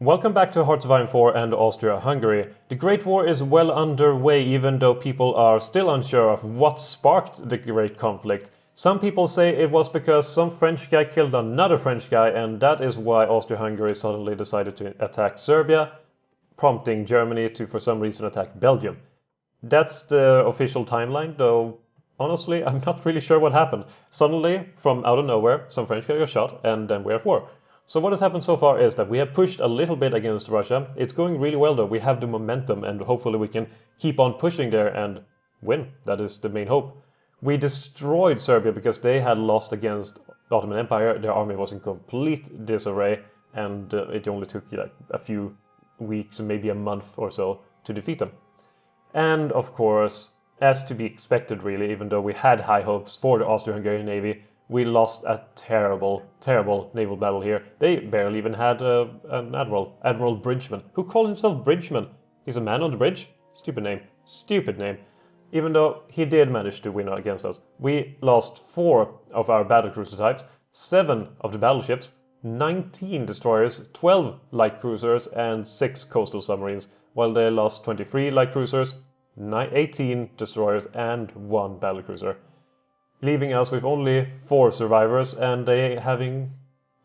Welcome back to Hearts of Iron 4 and Austria-Hungary. The Great War is well underway, even though people are still unsure of what sparked the great conflict. Some people say it was because some French guy killed another French guy, and that is why Austria-Hungary suddenly decided to attack Serbia, prompting Germany to for some reason attack Belgium. That's the official timeline, though honestly I'm not really sure what happened. Suddenly, from out of nowhere, some French guy got shot, and then we're at war. So what has happened so far is that we have pushed a little bit against Russia. It's going really well though. We have the momentum and hopefully we can keep on pushing there and win. That is the main hope. We destroyed Serbia because they had lost against the Ottoman Empire. Their army was in complete disarray and it only took like a few weeks, maybe a month or so to defeat them. And of course, as to be expected really, even though we had high hopes for the Austro-Hungarian Navy, we lost a terrible, terrible naval battle here. They barely even had an admiral, Admiral Bridgeman, who called himself Bridgeman. He's a man on the bridge. Stupid name. Stupid name. Even though he did manage to win against us. We lost 4 of our battlecruiser types, 7 of the battleships, 19 destroyers, 12 light cruisers, and 6 coastal submarines, while they lost 23 light cruisers, 18 destroyers, and 1 battlecruiser. Leaving us with only 4 survivors, and they having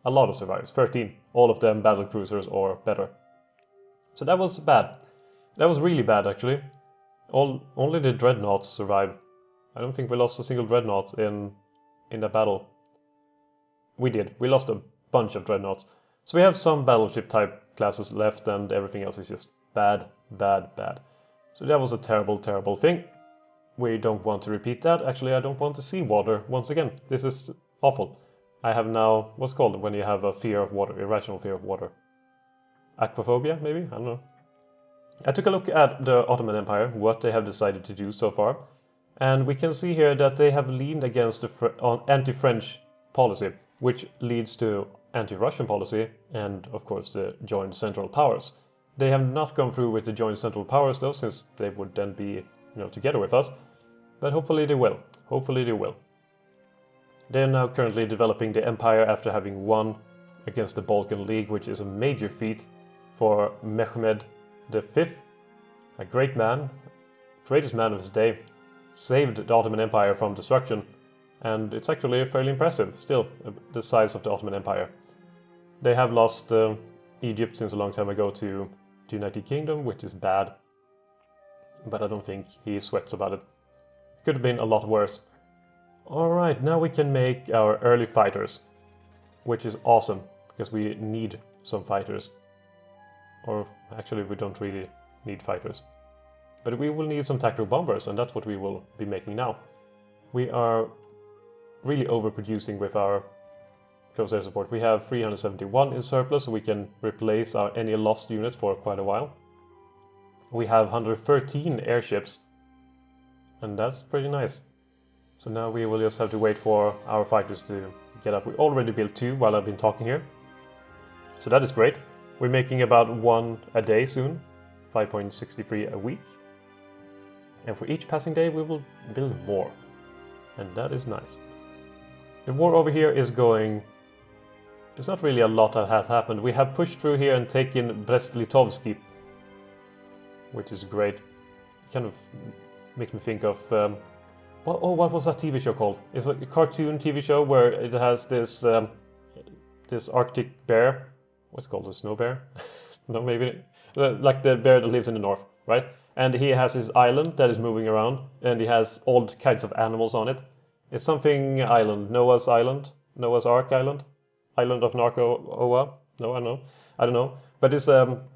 a lot of survivors, 13, all of them battle cruisers or better. So that was bad. That was really bad actually. Only the dreadnoughts survived. I don't think we lost a single dreadnought in that battle. We did. We lost a bunch of dreadnoughts. So we have some battleship type classes left and everything else is just bad, bad, bad. So that was a terrible, terrible thing. We don't want to repeat that. Actually, I don't want to see water once again. This is awful. I have now, what's it called when you have a fear of water, irrational fear of water? Aquaphobia, maybe? I don't know. I took a look at the Ottoman Empire, what they have decided to do so far. And we can see here that they have leaned against the anti-French policy, which leads to anti-Russian policy and, of course, the joint Central Powers. They have not gone through with the joint Central Powers, though, since they would then be, together with us. But hopefully they will. Hopefully they will. They are now currently developing the empire after having won against the Balkan League, which is a major feat for Mehmed V, a great man, greatest man of his day, saved the Ottoman Empire from destruction, and it's actually fairly impressive, still, the size of the Ottoman Empire. They have lost Egypt since a long time ago to the United Kingdom, which is bad, but I don't think he sweats about it. Could have been a lot worse. Alright, now we can make our early fighters, which is awesome, because we need some fighters. Or actually we don't really need fighters. But we will need some tactical bombers, and that's what we will be making now. We are really overproducing with our close air support. We have 371 in surplus, so we can replace any lost units for quite a while. We have 113 airships, and that's pretty nice. So now we will just have to wait for our fighters to get up. We already built 2 while I've been talking here. So that is great. We're making about 1 a day soon, 5.63 a week. And for each passing day we will build more. And that is nice. The war over here is going... It's not really a lot that has happened. We have pushed through here and taken Brest-Litovsk, which is great. Kind of makes me think of... what was that TV show called? It's like a cartoon TV show where it has this this Arctic bear. What's it called? A snow bear? No, maybe... Like the bear that lives in the north, right? And he has his island that is moving around, and he has all kinds of animals on it. It's something island. Noah's Island? Noah's Ark Island? Island of Narco-Oa? No, I don't know. But it's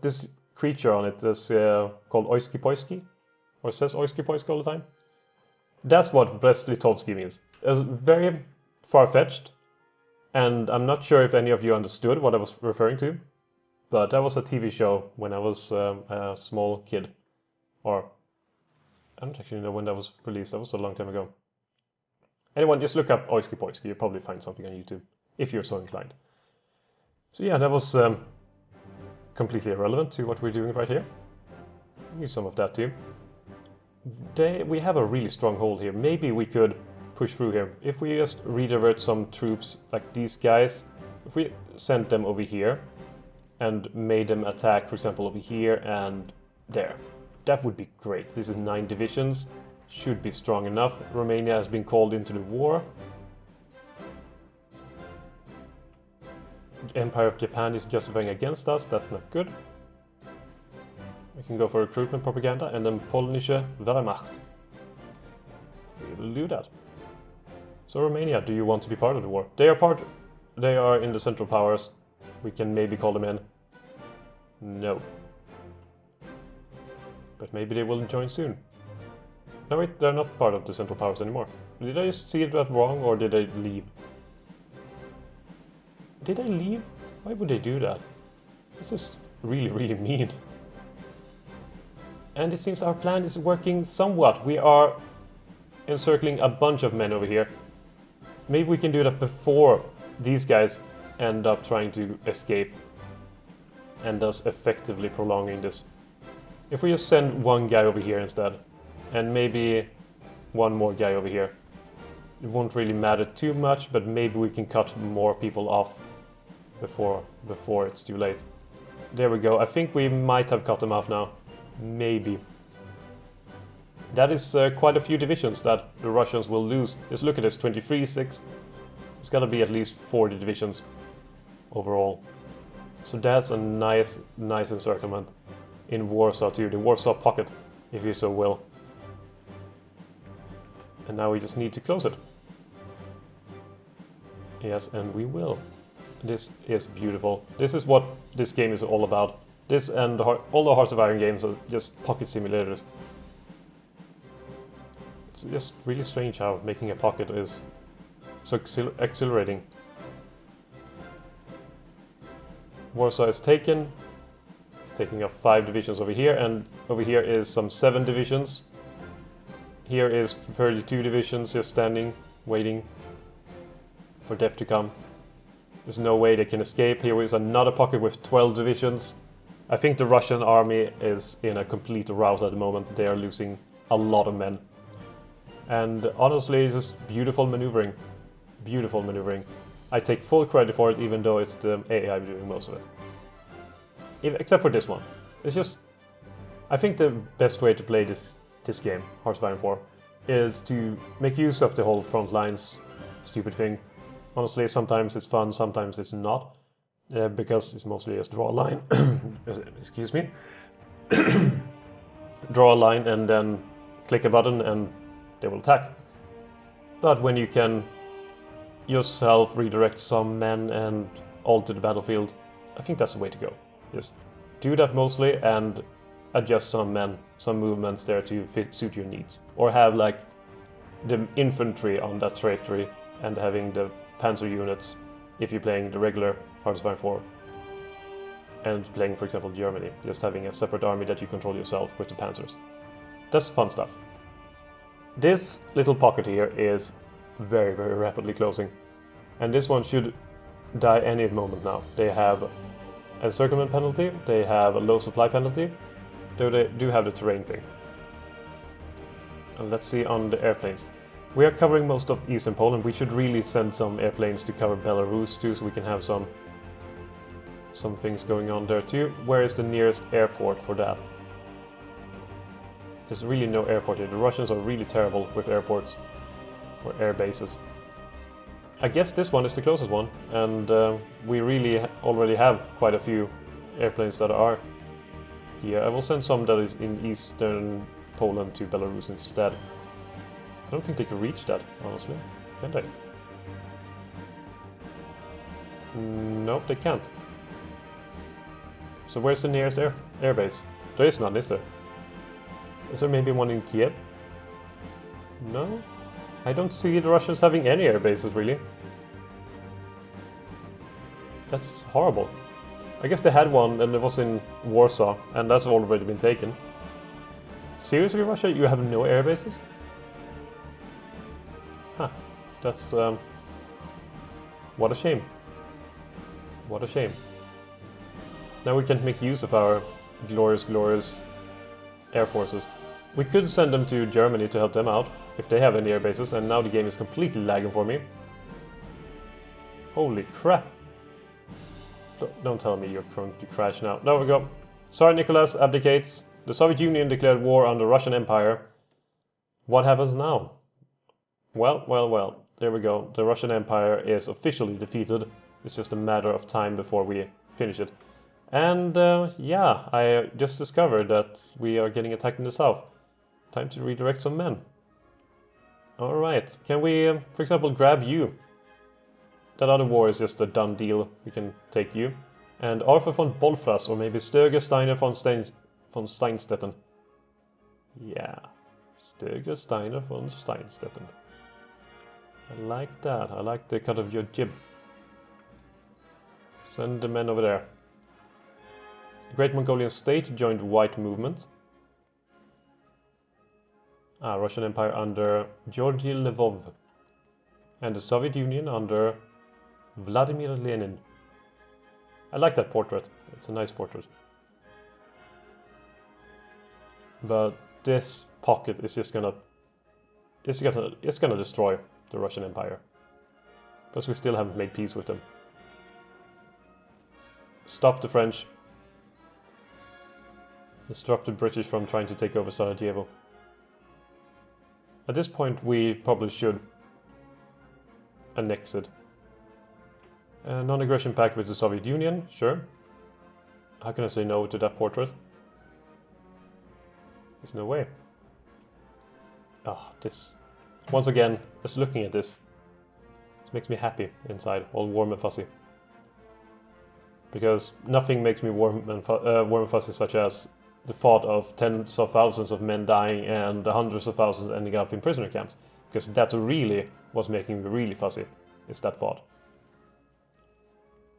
this creature on it is called Oiski Poiski, or says Oiski Poiski all the time. That's what Brest-Litovsk means. It's very far-fetched, and I'm not sure if any of you understood what I was referring to, but that was a TV show when I was a small kid. Or, I don't actually know when that was released, that was a long time ago. Anyone, just look up Oiski Poiski, you'll probably find something on YouTube, if you're so inclined. So yeah, that was completely irrelevant to what we're doing right here. Need some of that too. We have a really strong hold here. Maybe we could push through here. If we just redirect some troops, like these guys, if we send them over here, and made them attack, for example, over here and there. That would be great. This is 9 divisions, should be strong enough. Romania has been called into the war. The Empire of Japan is justifying against us, that's not good. We can go for recruitment propaganda and then Polnische Wehrmacht. We will do that. So Romania, do you want to be part of the war? They are in the Central Powers. We can maybe call them in. No. But maybe they will join soon. No wait, they're not part of the Central Powers anymore. Did I just see that wrong or did they leave? Did they leave? Why would they do that? This is really, really mean. And it seems our plan is working somewhat. We are encircling a bunch of men over here. Maybe we can do that before these guys end up trying to escape and thus effectively prolonging this. If we just send one guy over here instead and maybe one more guy over here, it won't really matter too much, but maybe we can cut more people off before it's too late. There we go. I think we might have cut them off now. Maybe. That is quite a few divisions that the Russians will lose. Just look at this, 23-6. It's gotta be at least 40 divisions overall. So that's a nice encirclement in Warsaw too, the Warsaw Pocket, if you so will. And now we just need to close it. Yes, and we will. This is beautiful. This is what this game is all about. This and all the Hearts of Iron games are just pocket simulators. It's just really strange how making a pocket is so exhilarating. Warsaw is taken, taking up 5 divisions over here, and over here is some 7 divisions. Here is 32 divisions just standing, waiting for death to come. There's no way they can escape. Here is another pocket with 12 divisions. I think the Russian army is in a complete rout at the moment. They are losing a lot of men. And honestly, it's just beautiful maneuvering. Beautiful maneuvering. I take full credit for it, even though it's the AI doing most of it. Except for this one. It's just... I think the best way to play this game, Hearts of Iron 4, is to make use of the whole front lines stupid thing. Honestly, sometimes it's fun, sometimes it's not. Because it's mostly just draw a line. Excuse me. Draw a line and then click a button and they will attack. But when you can yourself redirect some men and alter the battlefield, I think that's the way to go. Just do that mostly and adjust some men, some movements there to suit your needs. Or have like the infantry on that trajectory and having the panzer units if you're playing the regular Hearts of Iron 4 and playing, for example, Germany, just having a separate army that you control yourself with the panzers. That's fun stuff. This little pocket here is very, very rapidly closing. And this one should die any moment now. They have a encirclement penalty, they have a low supply penalty, though they do have the terrain thing. And let's see on the airplanes. We are covering most of eastern Poland. We should really send some airplanes to cover Belarus too, so we can have some things going on there too. Where is the nearest airport for that? There's really no airport here. The Russians are really terrible with airports or air bases. I guess this one is the closest one, and we really already have quite a few airplanes that are here. I will send some that is in eastern Poland to Belarus instead. I don't think they can reach that, honestly. Can they? Nope, they can't. So where's the nearest airbase? There is none, is there? Is there maybe one in Kiev? No? I don't see the Russians having any air bases, really. That's horrible. I guess they had one and it was in Warsaw, and that's already been taken. Seriously, Russia? You have no air bases? Huh. That's... what a shame. What a shame. Now we can't make use of our glorious, glorious air forces. We could send them to Germany to help them out, if they have any air bases, and now the game is completely lagging for me. Holy crap. Don't tell me you're going to crash now. There we go. Tsar Nicholas abdicates. The Soviet Union declared war on the Russian Empire. What happens now? Well. There we go. The Russian Empire is officially defeated. It's just a matter of time before we finish it. And yeah, I just discovered that we are getting attacked in the south. Time to redirect some men. Alright, can we, for example, grab you? That other war is just a done deal. We can take you. And Arthur von Bolfras, or maybe Sturger Steiner von Steinstetten. Yeah, Sturger Steiner von Steinstetten. I like that. I like the cut of your jib. Send the men over there. The Great Mongolian State joined White Movement. Russian Empire under Georgy Lvov. And the Soviet Union under Vladimir Lenin. I like that portrait. It's a nice portrait. But this pocket is just gonna... It's gonna destroy the Russian Empire. Because we still haven't made peace with them. Stop the French. And stop the British from trying to take over Sarajevo. At this point we probably should annex it. Non-aggression pact with the Soviet Union, sure. How can I say no to that portrait? There's no way. This... Once again, just looking at this makes me happy inside, all warm and fuzzy. Because nothing makes me warm and fuzzy such as the thought of tens of thousands of men dying and hundreds of thousands ending up in prisoner camps. Because that's really what's making me really fuzzy, is that thought.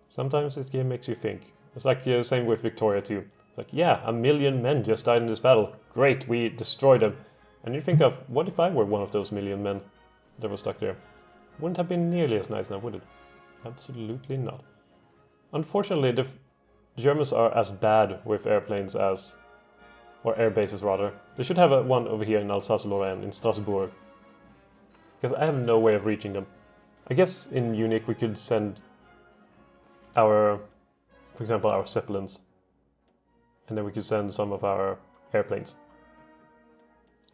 Sometimes this game makes you think. It's like the same with Victoria too. It's like, yeah, 1 million men just died in this battle. Great, we destroyed them. And you think of, what if I were one of those 1 million men that were stuck there? Wouldn't have been nearly as nice now, would it? Absolutely not. Unfortunately, the Germans are as bad with airplanes as... or air bases rather. They should have one over here in Alsace-Lorraine, in Strasbourg. Because I have no way of reaching them. I guess in Munich we could send our, for example, our Zeppelins. And then we could send some of our airplanes.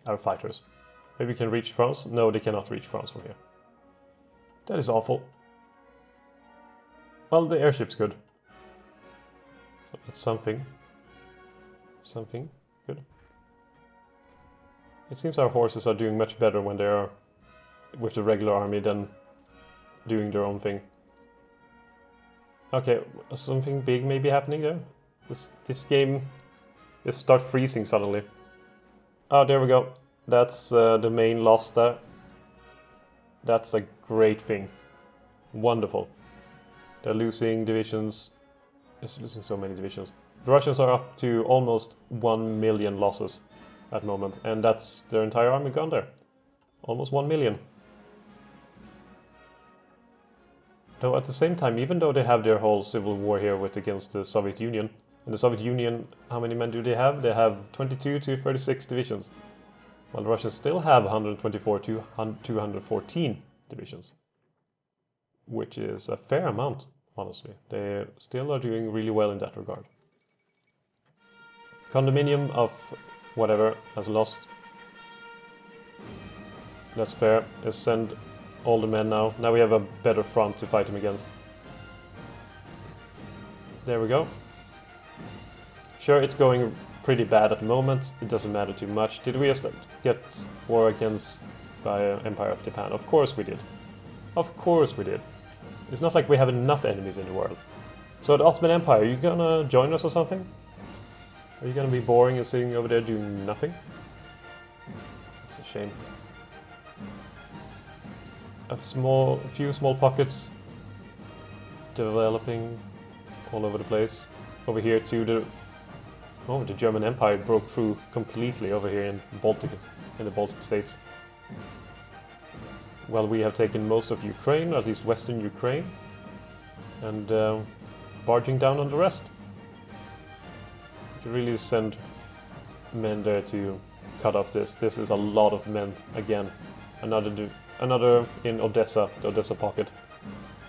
Our fighters. Maybe we can reach France? No, they cannot reach France from here. That is awful. Well, the airship's good. So that's something. Something good. It seems our horses are doing much better when they are with the regular army than doing their own thing. Okay, something big may be happening there. This game just start freezing suddenly. Oh, there we go. That's the main loss there. That's a great thing. Wonderful. They're losing divisions. It's losing so many divisions. The Russians are up to almost 1 million losses at the moment, and that's their entire army gone there. Almost 1 million. Though at the same time, even though they have their whole civil war here against the Soviet Union, and the Soviet Union, how many men do they have? They have 22 to 36 divisions. While the Russians still have 124 to 214 divisions. Which is a fair amount, honestly. They still are doing really well in that regard. Condominium of whatever has lost. That's fair. Let's send all the men now. Now we have a better front to fight them against. There we go. Sure, it's going pretty bad at the moment. It doesn't matter too much. Did we just get war against by Empire of Japan? Of course we did. Of course we did. It's not like we have enough enemies in the world. So the Ottoman Empire, are you gonna join us or something? Are you gonna be boring and sitting over there doing nothing? It's a shame. A few small pockets developing all over the place. Over here too, the German Empire broke through completely over here in the Baltic states. Well, we have taken most of Ukraine, or at least western Ukraine, and barging down on the rest. We could really send men there to cut off this. This is a lot of men again. Another in Odessa, the Odessa pocket,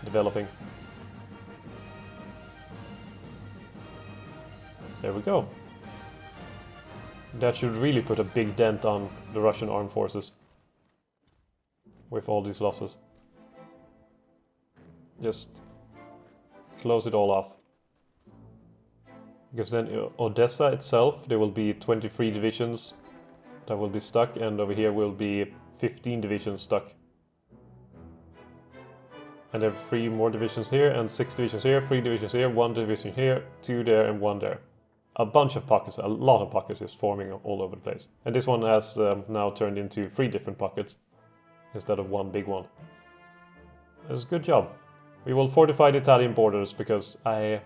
developing. There we go. That should really put a big dent on the Russian armed forces. With all these losses. Just close it all off. Because then Odessa itself, there will be 23 divisions that will be stuck, and over here will be 15 divisions stuck. And there are 3 more divisions here, and 6 divisions here, 3 divisions here, 1 division here, 2 there, and 1 there. A bunch of pockets, a lot of pockets is forming all over the place. And this one has now turned into 3 different pockets instead of 1 big one. It's a good job. We will fortify the Italian borders because I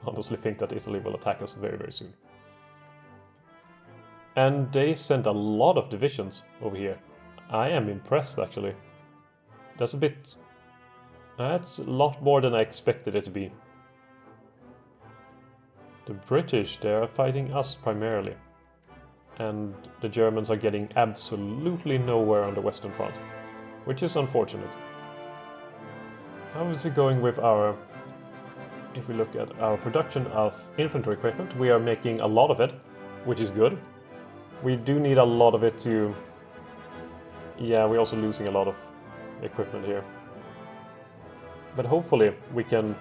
honestly think that Italy will attack us very, very soon. And they sent a lot of divisions over here. I am impressed, actually. That's a lot more than I expected it to be. The British, they are fighting us primarily. And the Germans are getting absolutely nowhere on the Western Front, which is unfortunate. How is it going with our... If we look at our production of infantry equipment, we are making a lot of it, which is good. We do need a lot of it to... Yeah, we're also losing a lot of equipment here. But hopefully we can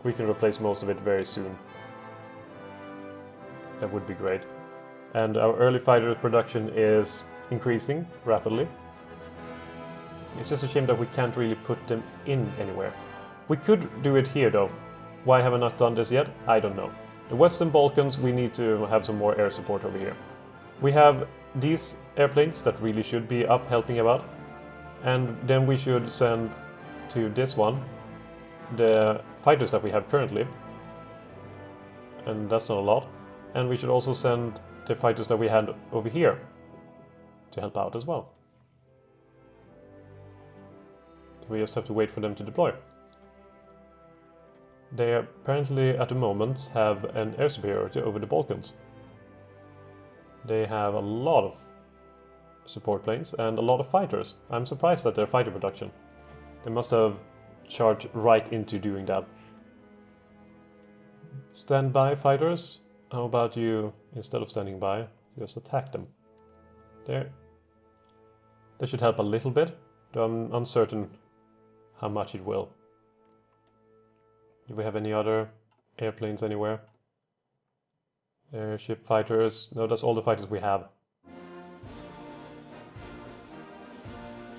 replace most of it very soon. That would be great. And our early fighter production is increasing rapidly. It's just a shame that we can't really put them in anywhere. We could do it here though. Why have I not done this yet? I don't know. The Western Balkans, we need to have some more air support over here. We have these airplanes that really should be up helping about. And then we should send to this one the fighters that we have currently. And that's not a lot. And we should also send the fighters that we had over here to help out as well. We just have to wait for them to deploy. They apparently at the moment have an air superiority over the Balkans. They have a lot of support planes and a lot of fighters. I'm surprised at their fighter production. They must have charged right into doing that. Standby fighters, how about you, instead of standing by, just attack them. There. They should help a little bit, though I'm uncertain how much it will. Do we have any other airplanes anywhere? Airship fighters, no, that's all the fighters we have.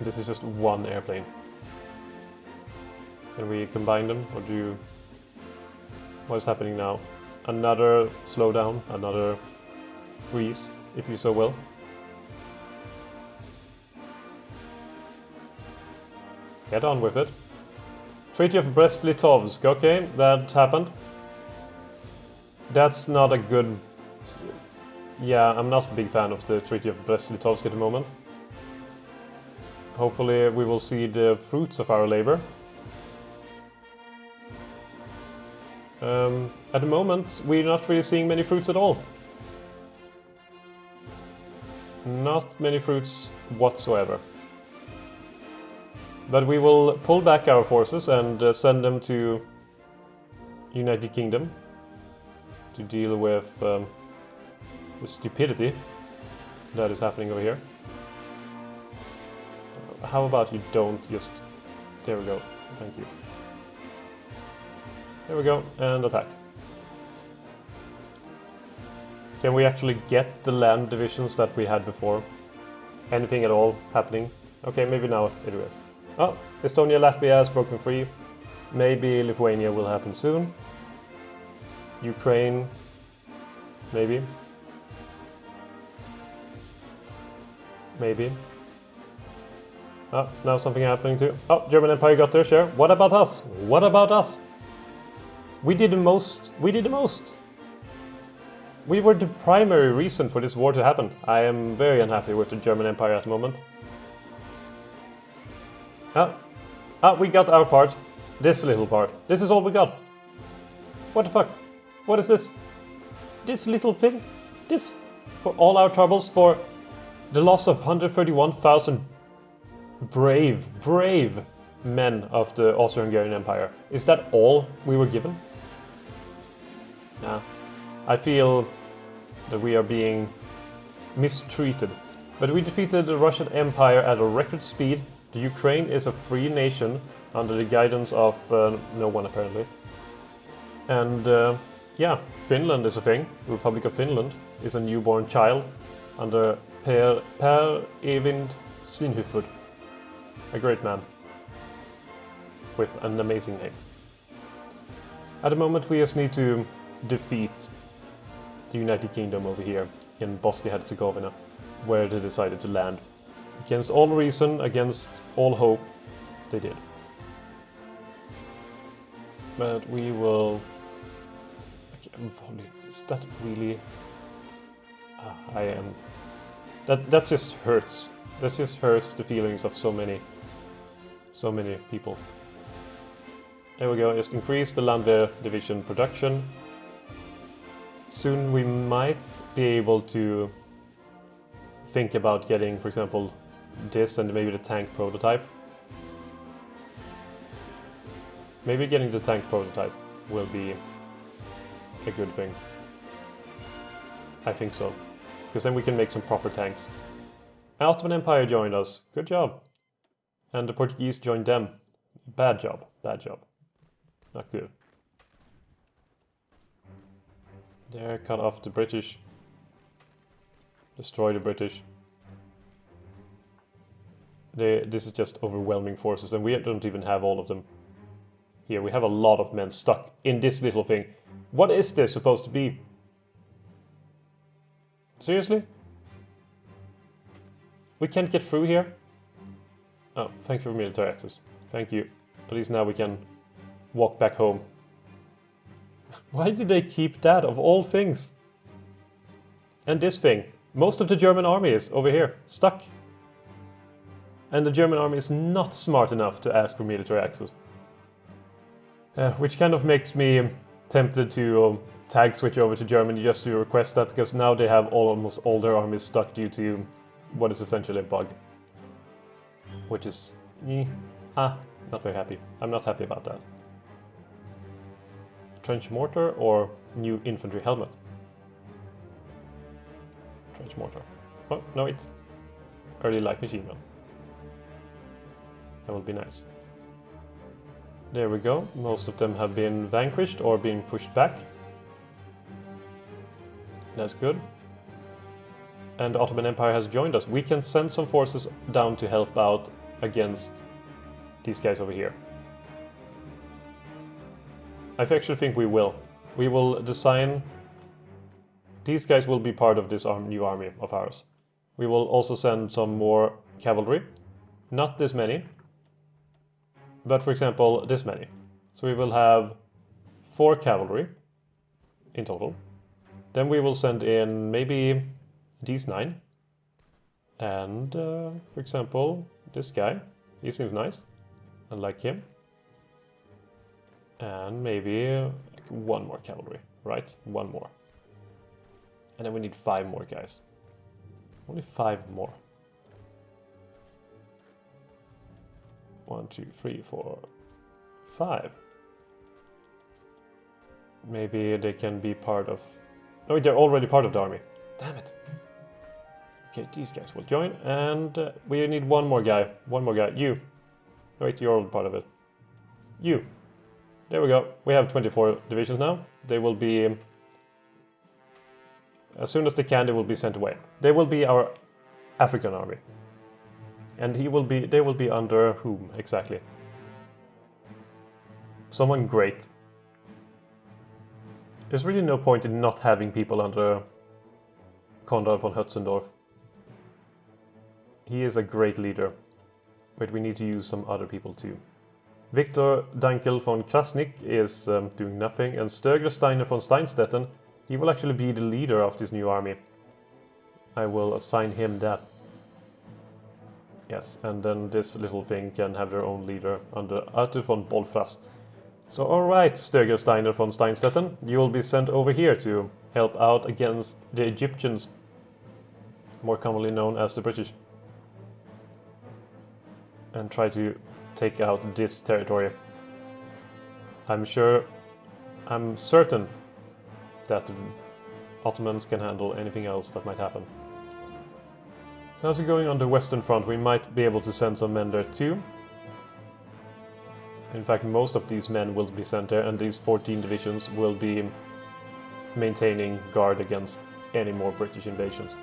This is just one airplane. Can we combine them, or do you... What is happening now? Another slowdown, another freeze, if you so will. Get on with it. Treaty of Brest-Litovsk, okay, that happened. That's not a good... Yeah, I'm not a big fan of the Treaty of Brest-Litovsk at the moment. Hopefully we will see the fruits of our labor. At the moment, we're not really seeing many fruits at all. Not many fruits whatsoever. But we will pull back our forces and send them to United Kingdom to deal with the stupidity that is happening over here. How about you don't just... There we go. Thank you. There we go, and attack. Can we actually get the land divisions that we had before? Anything at all happening? Okay, maybe now it will. Oh, Estonia, Latvia has broken free. Maybe Lithuania will happen soon. Ukraine, maybe. Maybe. Oh, now something happening too. Oh, German Empire got their share. What about us? What about us? We did the most. We did the most. We were the primary reason for this war to happen. I am very unhappy with the German Empire at the moment. We got our part. This little part. This is all we got. What the fuck? What is this? This little thing? This? For all our troubles? For the loss of 131,000 brave men of the Austro-Hungarian Empire. Is that all we were given? Nah. I feel that we are being mistreated. But we defeated the Russian Empire at a record speed. The Ukraine is a free nation under the guidance of no one apparently. And yeah, Finland is a thing. Republic of Finland is a newborn child under Per Evind Svinhufvud. A great man with an amazing name. At the moment we just need to defeat the United Kingdom over here in Bosnia-Herzegovina, where they decided to land. Against all reason, against all hope, they did. But we will... Is that really... I am... That just hurts. That just hurts the feelings of so many people. There we go, just increase the Landwehr division production. Soon we might be able to think about getting, for example, this and maybe the tank prototype. Maybe getting the tank prototype will be a good thing. I think so. Because then we can make some proper tanks. Ottoman Empire joined us. Good job. And the Portuguese joined them. Bad job. Bad job. Not good. There, cut off the British. Destroy the British. This is just overwhelming forces, and we don't even have all of them. Here, we have a lot of men stuck in this little thing. What is this supposed to be? Seriously? We can't get through here? Oh, thank you for military access. Thank you. At least now we can walk back home. Why did they keep that of all things? And this thing. Most of the German army is over here, stuck. And the German army is not smart enough to ask for military access. Which kind of makes me tempted to tag switch over to Germany just to request that, because now they have almost all their armies stuck due to what is essentially a bug. Which is... not very happy. I'm not happy about that. Trench mortar or new infantry helmet? Trench mortar. Oh, no, it's early light machine gun. That would be nice. There we go. Most of them have been vanquished or being pushed back. That's good. And the Ottoman Empire has joined us. We can send some forces down to help out against these guys over here. I actually think we will. We will design... These guys will be part of this new army of ours. We will also send some more cavalry. Not this many. But for example, this many. So we will have 4 cavalry in total. Then we will send in maybe these 9. And for example, this guy. He seems nice. I like him. And maybe like 1 more cavalry, right? 1 more. And then we need 5 more guys. Only 5 more. 1, 2, 3, 4, 5. Maybe they can be part of... No, they're already part of the army. Damn it. Okay, these guys will join. And we need 1 more guy. 1 more guy. You. Wait, you're all part of it. You. There we go. We have 24 divisions now. They will be... As soon as they can, they will be sent away. They will be our African army. And they will be under whom, exactly? Someone great. There's really no point in not having people under Konrad von Hötzendorf. He is a great leader. But we need to use some other people too. Viktor Dankel von Krasnik is doing nothing, and Stöger Steiner von Steinstetten, he will actually be the leader of this new army. I will assign him that. Yes, and then this little thing can have their own leader under Arthur von Bolfras. So alright, Stöger Steiner von Steinstetten, you will be sent over here to help out against the Egyptians, more commonly known as the British. And try to take out this territory. I'm certain that Ottomans can handle anything else that might happen. So as we're going on the western front, we might be able to send some men there too. In fact, most of these men will be sent there, and these 14 divisions will be maintaining guard against any more British invasions.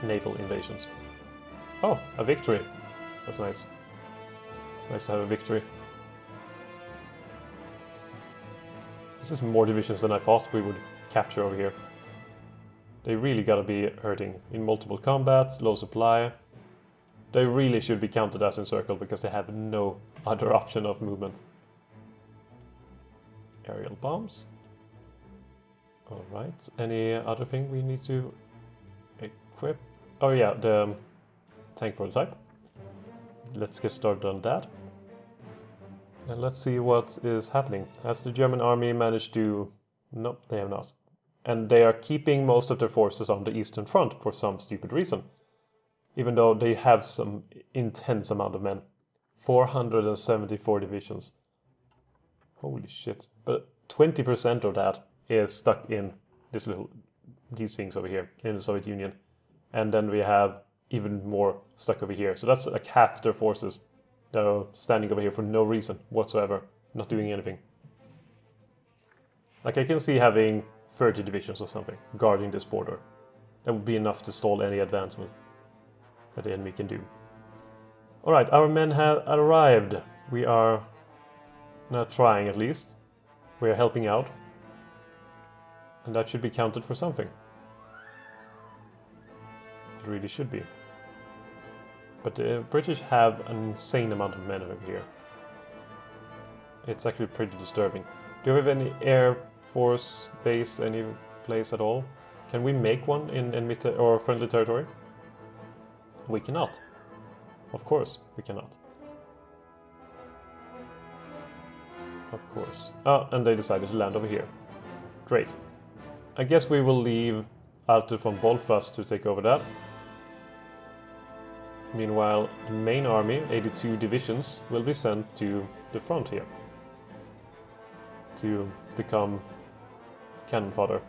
Naval invasions. Oh, a victory. That's nice. It's nice to have a victory. This is more divisions than I thought we would capture over here. They really gotta be hurting in multiple combats, low supply. They really should be counted as encircled because they have no other option of movement. Aerial bombs. Alright, any other thing we need to equip? Oh yeah, the tank prototype. Let's get started on that. And let's see what is happening. Has the German army managed to... No, they have not. And they are keeping most of their forces on the Eastern Front for some stupid reason. Even though they have some intense amount of men. 474 divisions. Holy shit. But 20% of that is stuck in these things over here in the Soviet Union. And then we have even more stuck over here. So that's like half their forces that are standing over here for no reason whatsoever, not doing anything. Like I can see having 30 divisions or something guarding this border. That would be enough to stall any advancement that the enemy can do. Alright, our men have arrived. We are not trying at least. We are helping out. And that should be counted for something. It really should be. But the British have an insane amount of men over here. It's actually pretty disturbing. Do you have any air force base, any place at all? Can we make one in enemy or friendly territory? We cannot. Of course, we cannot. Of course. Oh, and they decided to land over here. Great. I guess we will leave Arthur von Bolfast to take over that. Meanwhile, the main army, 82 divisions, will be sent to the front here to become cannon fodder.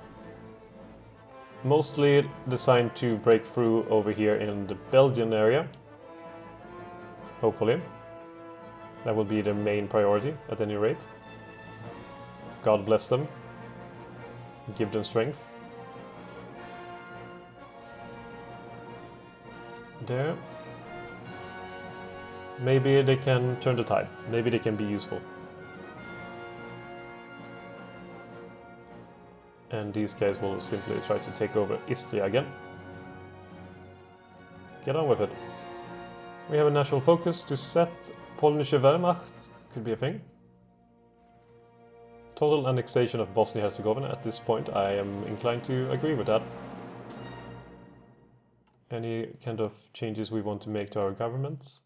Mostly designed to break through over here in the Belgian area. Hopefully. That will be their main priority at any rate. God bless them. Give them strength. There. Maybe they can turn the tide. Maybe they can be useful. And these guys will simply try to take over Istria again. Get on with it. We have a national focus to set. Polnische Wehrmacht could be a thing. Total annexation of Bosnia-Herzegovina. At this point, I am inclined to agree with that. Any kind of changes we want to make to our governments?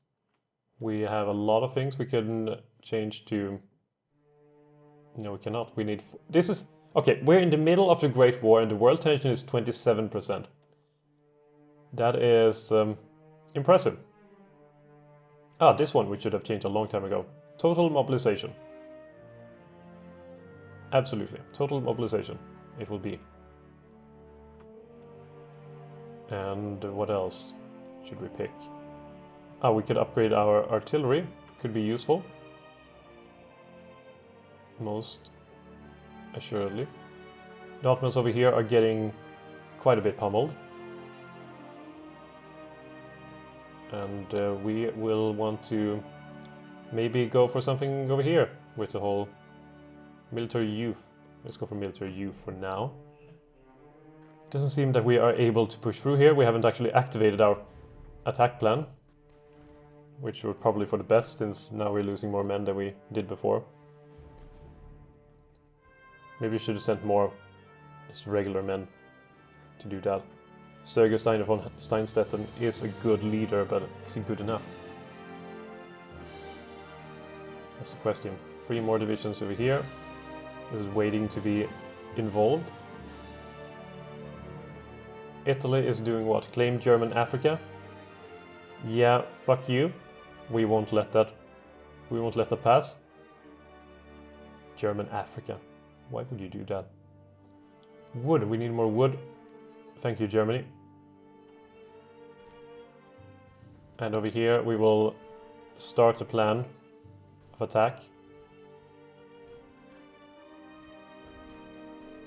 We have a lot of things we can change to... No, we cannot. We need... This is... Okay, we're in the middle of the Great War and the world tension is 27%. That is impressive. Ah, this one we should have changed a long time ago. Total mobilization. Absolutely. Total mobilization. It will be. And what else should we pick? Ah, we could upgrade our artillery. Could be useful. Most assuredly. The Ottomans over here are getting quite a bit pummeled. And we will want to maybe go for something over here with the whole military youth. Let's go for military youth for now. It doesn't seem that we are able to push through here. We haven't actually activated our attack plan, which were probably for the best since now we're losing more men than we did before. Maybe we should have sent more just regular men to do that. Sturger Steiner von Steinstetten is a good leader, but is he good enough? That's the question. 3 more divisions over here. This is waiting to be involved. Italy is doing what? Claim German Africa? Yeah, fuck you. We won't let that pass. German Africa. Why would you do that? Wood, we need more wood. Thank you, Germany. And over here we will start the plan of attack.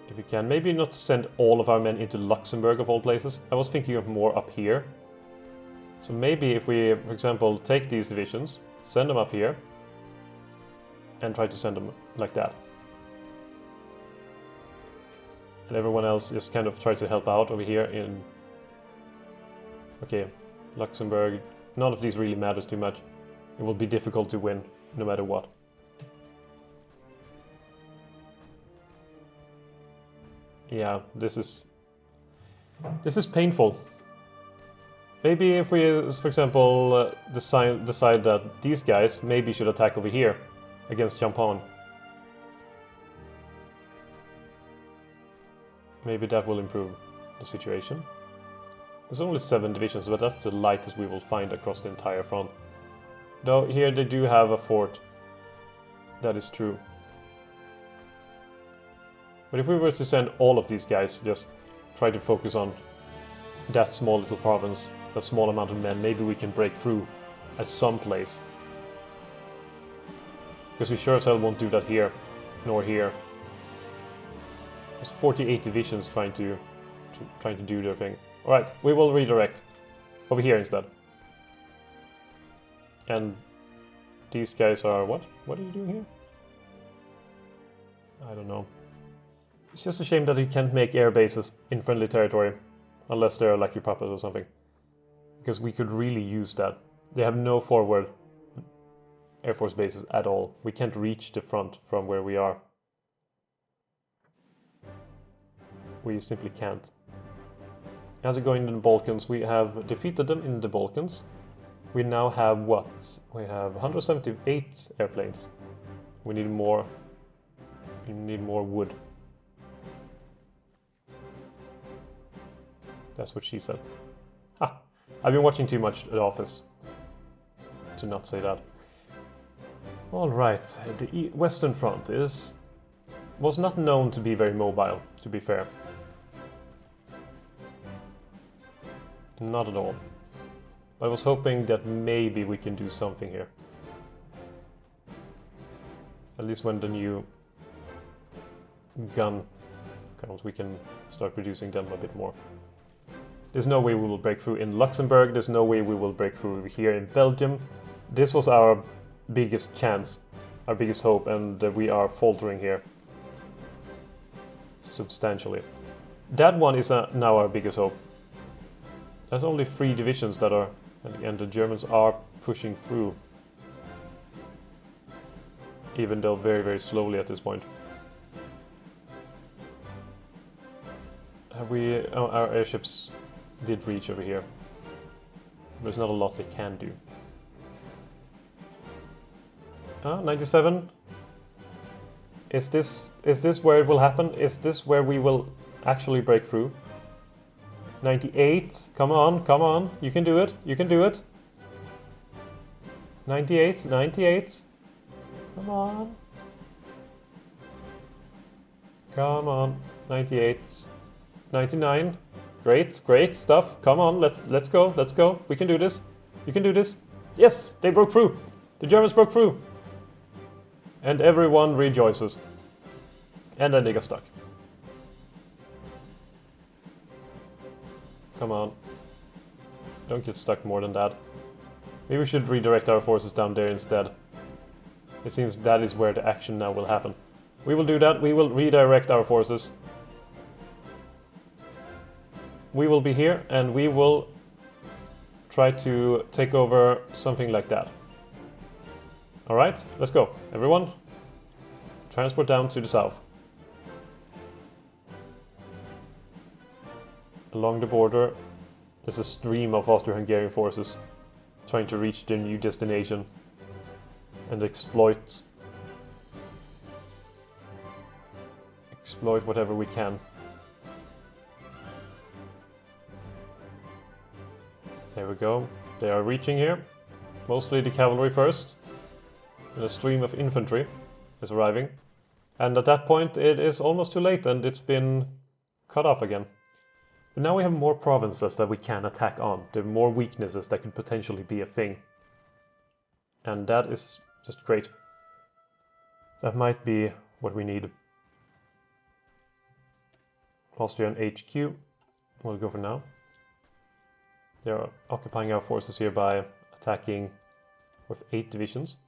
If we can, maybe not send all of our men into Luxembourg of all places. I was thinking of more up here. So maybe if we, for example, take these divisions, send them up here, and try to send them like that. And everyone else is kind of try to help out over here in... Okay, Luxembourg. None of these really matters too much. It will be difficult to win, no matter what. Yeah, this is painful. Maybe if we, for example, decide that these guys maybe should attack over here against Champagne. Maybe that will improve the situation. There's only 7 divisions, but that's the lightest we will find across the entire front. Though here they do have a fort. That is true. But if we were to send all of these guys, just try to focus on that small little province, that small amount of men, maybe we can break through at some place. Because we sure as hell won't do that here, nor here. There's 48 divisions trying to do their thing. Alright, we will redirect over here instead. And these guys are what? What are you doing here? I don't know. It's just a shame that you can't make air bases in friendly territory, unless they're like your puppets or something. Because we could really use that. They have no forward air force bases at all. We can't reach the front from where we are. We simply can't. As we're going in the Balkans, we have defeated them in the Balkans. We now have what? We have 178 airplanes. We need more. We need more wood. That's what she said. Ah, I've been watching too much The Office to not say that. Alright, the Western Front was not known to be very mobile, to be fair. Not at all. But I was hoping that maybe we can do something here. At least when the new gun comes, we can start producing them a bit more. There's no way we will break through in Luxembourg, there's no way we will break through here in Belgium. This was our biggest chance, our biggest hope, and we are faltering here. Substantially. That one is now our biggest hope. There's only 3 divisions that are, and the Germans are pushing through. Even though very, very slowly at this point. Have we... Oh, our airships did reach over here. There's not a lot they can do. 97? Is this where it will happen? Is this where we will actually break through? 98, come on, come on, you can do it, you can do it. 98, 98, come on. Come on, 98, 99, great, great stuff, come on, let's go, we can do this, you can do this. Yes, they broke through, the Germans broke through. And everyone rejoices. And then they got stuck. Come on. Don't get stuck more than that. Maybe we should redirect our forces down there instead. It seems that is where the action now will happen. We will do that. We will redirect our forces. We will be here and we will try to take over something like that. Alright, let's go. Everyone, transport down to the south. Along the border, there's a stream of Austro-Hungarian forces trying to reach their new destination and exploit whatever we can. There we go. They are reaching here. Mostly the cavalry first. And a stream of infantry is arriving. And at that point it is almost too late, and it's been cut off again. But now we have more provinces that we can attack on. There are more weaknesses that could potentially be a thing. And that is just great. That might be what we need. Austrian HQ. We'll go for now. They're occupying our forces here by attacking with 8 divisions.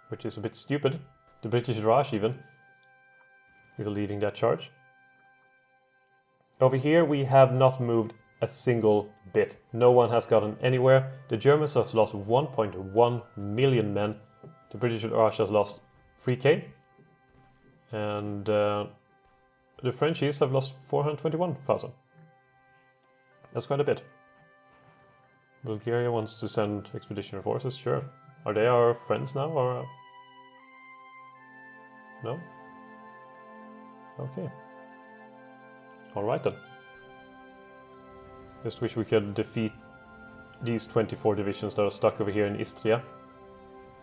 Which is a bit stupid. The British Raj even is leading that charge. Over here we have not moved a single bit. No one has gotten anywhere. The Germans have lost 1.1 million men. The British Raj has lost 3k. And the Frenchies have lost 421,000. That's quite a bit. Bulgaria wants to send expeditionary forces, sure. Are they our friends now, or...? No? Okay. Alright then. Just wish we could defeat these 24 divisions that are stuck over here in Istria.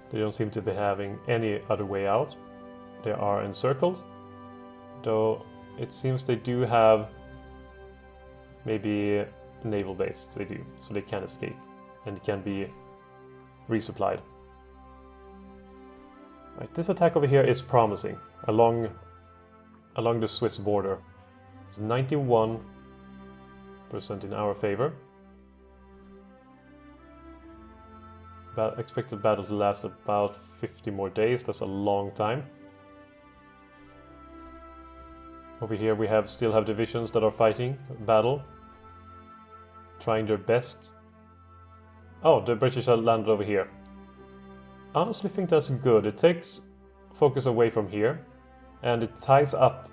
They don't seem to be having any other way out. They are encircled. Though it seems they do have maybe a naval base, they do, so they can escape and can be resupplied. Right, this attack over here is promising along the Swiss border. It's 91% in our favor. Expected battle to last about 50 more days. That's a long time. Over here we still have divisions that are fighting battle, trying their best. Oh, the British have landed over here. I honestly think that's good. It takes focus away from here, and it ties up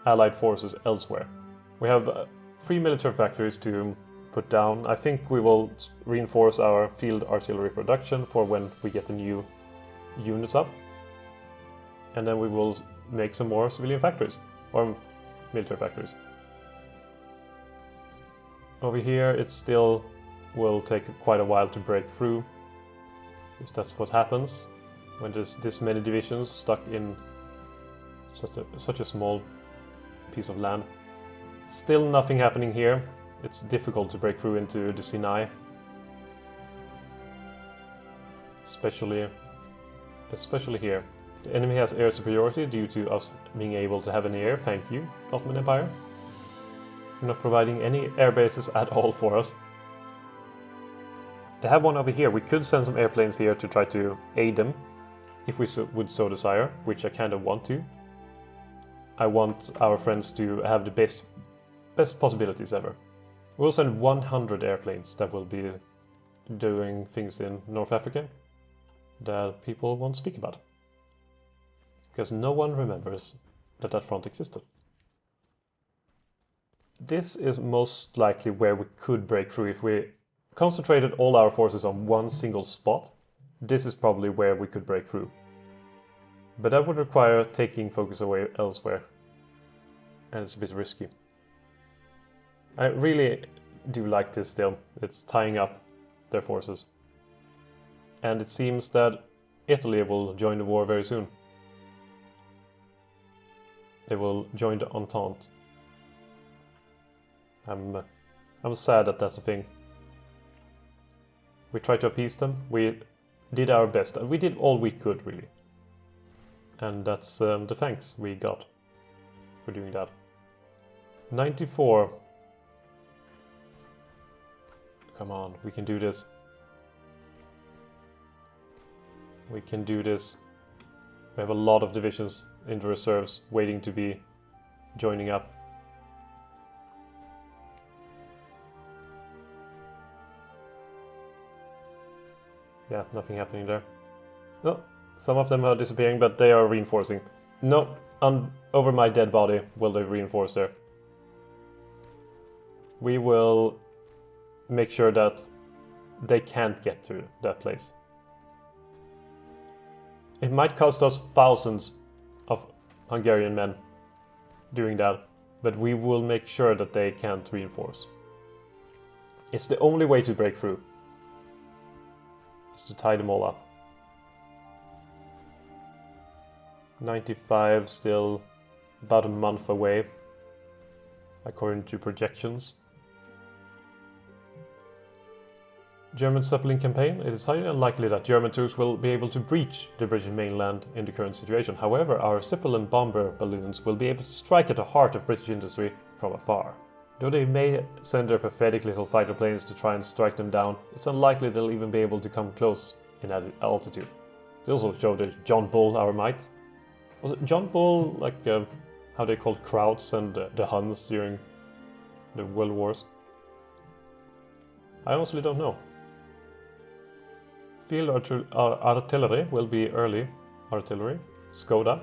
Allied forces elsewhere. We have 3 military factories to put down. I think we will reinforce our field artillery production for when we get the new units up. And then we will make some more civilian factories, or military factories. Over here it still will take quite a while to break through. Because that's what happens when there's this many divisions stuck in such a small piece of land. Still nothing happening here. It's difficult to break through into the Sinai. Especially here. The enemy has air superiority due to us being able to have an air. Thank you, Ottoman Empire, for not providing any air bases at all for us. They have one over here. We could send some airplanes here to try to aid them, if we would so desire, which I kind of want to. I want our friends to have the best possibilities ever. We'll send 100 airplanes that will be doing things in North Africa that people won't speak about. Because no one remembers that that front existed. This is most likely where we could break through if we concentrated all our forces on one single spot. This is probably where we could break through. But that would require taking focus away elsewhere. And it's a bit risky. I really do like this still. It's tying up their forces. And it seems that Italy will join the war very soon. They will join the Entente. I'm sad that that's a thing. We tried to appease them. We did our best. We did all we could, really. And that's the thanks we got for doing that. 94. Come on, we can do this. We can do this. We have a lot of divisions in the reserves waiting to be joining up. Yeah, nothing happening there. No, some of them are disappearing, but they are reinforcing. No, over my dead body will they reinforce there. We will make sure that they can't get to that place. It might cost us thousands of Hungarian men doing that, but we will make sure that they can't reinforce. It's the only way to break through. Is to tie them all up. 95 still about a month away. according to projections. German Zeppelin campaign. It is highly unlikely that German troops will be able to breach the British mainland in the current situation. However, our Zeppelin bomber balloons will be able to strike at the heart of British industry from afar. Though they may send their pathetic little fighter planes to try and strike them down, it's unlikely they'll even be able to come close in altitude. They also showed the John Bull our might. Was it John Bull, like how they called Krauts and the Huns during the World Wars? I honestly don't know. Field artillery will be early artillery, Skoda.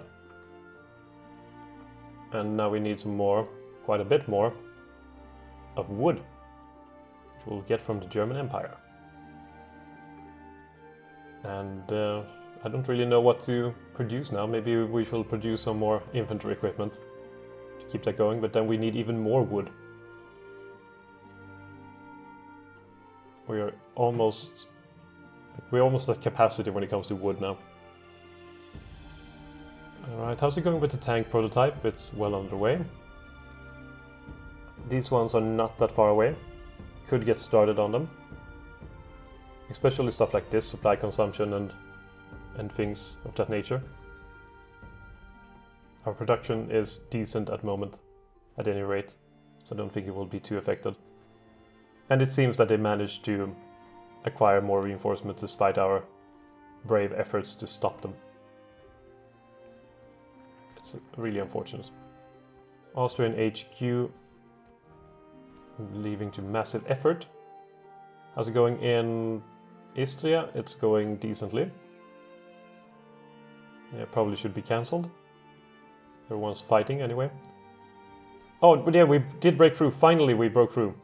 And now we need some more, quite a bit more, of wood, which we'll get from the German Empire. And I don't really know what to produce now. Maybe we shall produce some more infantry equipment to keep that going, but then we need even more wood. We're almost at capacity when it comes to wood now. Alright, how's it going with the tank prototype? It's well underway. These ones are not that far away. Could get started on them. Especially stuff like this, supply consumption and things of that nature. Our production is decent at the moment, at any rate, so I don't think it will be too affected. And it seems that they managed to acquire more reinforcements despite our brave efforts to stop them. It's really unfortunate. Austrian HQ leaving to massive effort. How's it going in Istria? It's going decently. Yeah, probably should be cancelled. Everyone's fighting anyway. Oh, but yeah, we did break through. Finally, we broke through.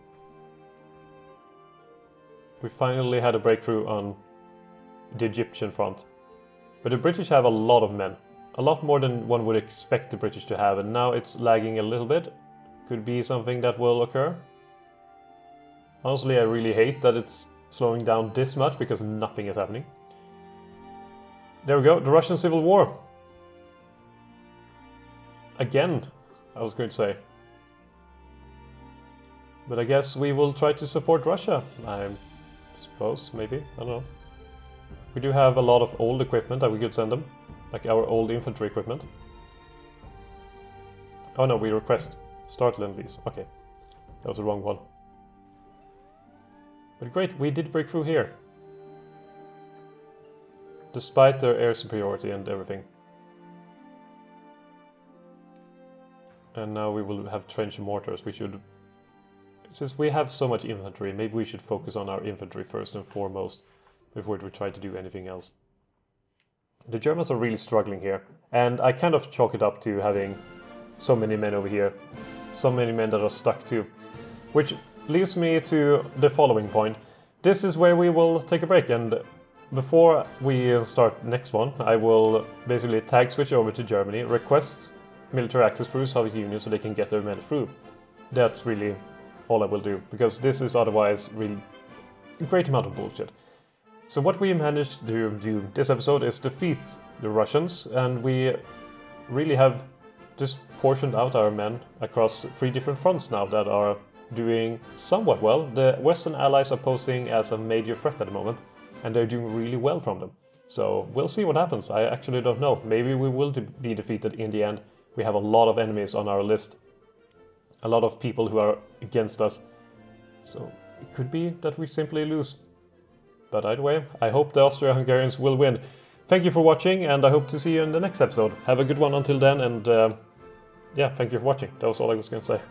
We finally had a breakthrough on the Egyptian front. But the British have a lot of men. A lot more than one would expect the British to have, and now it's lagging a little bit. Could be something that will occur. Honestly, I really hate that it's slowing down this much, because nothing is happening. There we go, the Russian Civil War. Again, I was going to say. But I guess we will try to support Russia. I suppose, maybe, I don't know. We do have a lot of old equipment that we could send them. Like our old infantry equipment. Oh no, we request start Lend-Lease. Okay, that was the wrong one. But great, we did break through here. Despite their air superiority and everything. And now we will have trench mortars. We should... Since we have so much infantry, maybe we should focus on our infantry first and foremost before we try to do anything else. The Germans are really struggling here, and I kind of chalk it up to having so many men over here. So many men that are stuck too. Which leads me to the following point. This is where we will take a break, and before we start next one, I will basically tag switch over to Germany, request military access through Soviet Union so they can get their men through. That's really all I will do, because this is otherwise really a great amount of bullshit. So what we managed to do this episode is defeat the Russians, and we really have just portioned out our men across 3 different fronts now that are doing somewhat well. The Western allies are posing as a major threat at the moment, and they're doing really well from them. So we'll see what happens. I actually don't know. Maybe we will be defeated in the end. We have a lot of enemies on our list. A lot of people who are against us. So it could be that we simply lose. But either way, I hope the Austria-Hungarians will win. Thank you for watching, and I hope to see you in the next episode. Have a good one until then, and yeah, thank you for watching. That was all I was going to say.